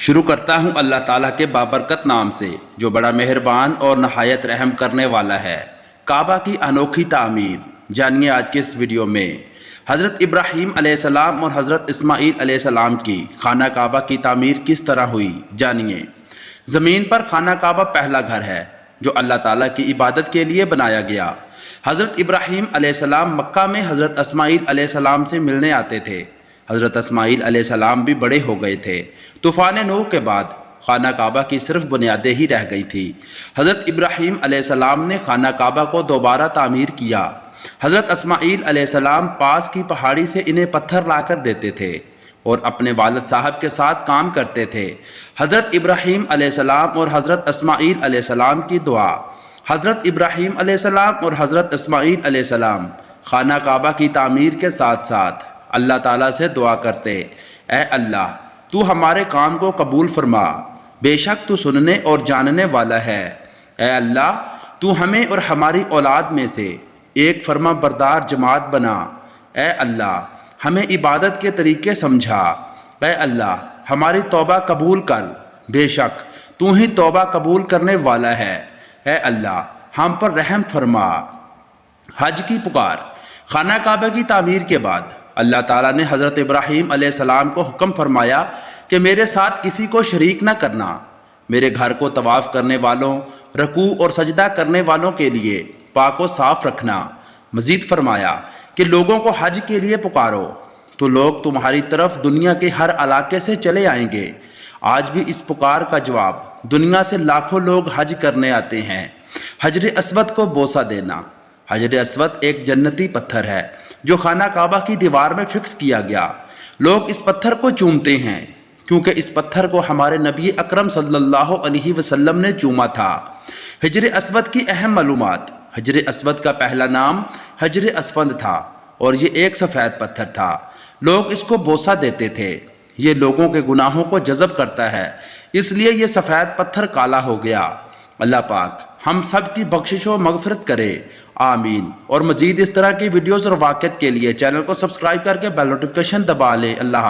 شروع کرتا ہوں اللہ تعالیٰ کے بابرکت نام سے جو بڑا مہربان اور نہایت رحم کرنے والا ہے۔ کعبہ کی انوکھی تعمیر جانیے آج کے اس ویڈیو میں۔ حضرت ابراہیم علیہ السلام اور حضرت اسماعیل علیہ السلام کی خانہ کعبہ کی تعمیر کس طرح ہوئی جانیے۔ زمین پر خانہ کعبہ پہلا گھر ہے جو اللہ تعالیٰ کی عبادت کے لیے بنایا گیا۔ حضرت ابراہیم علیہ السلام مکہ میں حضرت اسماعیل علیہ السلام سے ملنے آتے تھے۔ حضرت اسماعیل علیہ السلام بھی بڑے ہو گئے تھے۔ طوفان نوح کے بعد خانہ کعبہ کی صرف بنیادیں ہی رہ گئی تھی۔ حضرت ابراہیم علیہ السلام نے خانہ کعبہ کو دوبارہ تعمیر کیا۔ حضرت اسماعیل علیہ السلام پاس کی پہاڑی سے انہیں پتھر لا کر دیتے تھے اور اپنے والد صاحب کے ساتھ کام کرتے تھے۔ حضرت ابراہیم علیہ السلام اور حضرت اسماعیل علیہ السلام کی دعا۔ حضرت ابراہیم علیہ السلام اور حضرت اسماعیل علیہ السلام خانہ کعبہ کی تعمیر کے ساتھ ساتھ اللہ تعالیٰ سے دعا کرتے، اے اللہ تو ہمارے کام کو قبول فرما، بے شک تو سننے اور جاننے والا ہے۔ اے اللہ تو ہمیں اور ہماری اولاد میں سے ایک فرما بردار جماعت بنا۔ اے اللہ ہمیں عبادت کے طریقے سمجھا۔ اے اللہ ہماری توبہ قبول کر، بے شک تو ہی توبہ قبول کرنے والا ہے۔ اے اللہ ہم پر رحم فرما۔ حج کی پکار۔ خانہ کعبہ کی تعمیر کے بعد اللہ تعالیٰ نے حضرت ابراہیم علیہ السلام کو حکم فرمایا کہ میرے ساتھ کسی کو شریک نہ کرنا۔ میرے گھر کو طواف کرنے والوں، رکوع اور سجدہ کرنے والوں کے لیے پاک و صاف رکھنا۔ مزید فرمایا کہ لوگوں کو حج کے لیے پکارو تو لوگ تمہاری طرف دنیا کے ہر علاقے سے چلے آئیں گے۔ آج بھی اس پکار کا جواب دنیا سے لاکھوں لوگ حج کرنے آتے ہیں۔ حجر اسود کو بوسہ دینا۔ حجر اسود ایک جنتی پتھر ہے جو خانہ کعبہ کی دیوار میں فکس کیا گیا۔ لوگ اس پتھر کو چومتے ہیں کیونکہ اس پتھر کو ہمارے نبی اکرم صلی اللہ علیہ وسلم نے چوما تھا۔ حجر اسود کی اہم معلومات۔ حجر اسود کا پہلا نام حجر اسفند تھا اور یہ ایک سفید پتھر تھا۔ لوگ اس کو بوسہ دیتے تھے۔ یہ لوگوں کے گناہوں کو جذب کرتا ہے، اس لیے یہ سفید پتھر کالا ہو گیا۔ اللہ پاک ہم سب کی بخشش و مغفرت کرے، آمین۔ اور مزید اس طرح کی ویڈیوز اور واقعات کے لیے چینل کو سبسکرائب کر کے بیل نوٹیفیکیشن دبا لیں۔ اللہ حافظ۔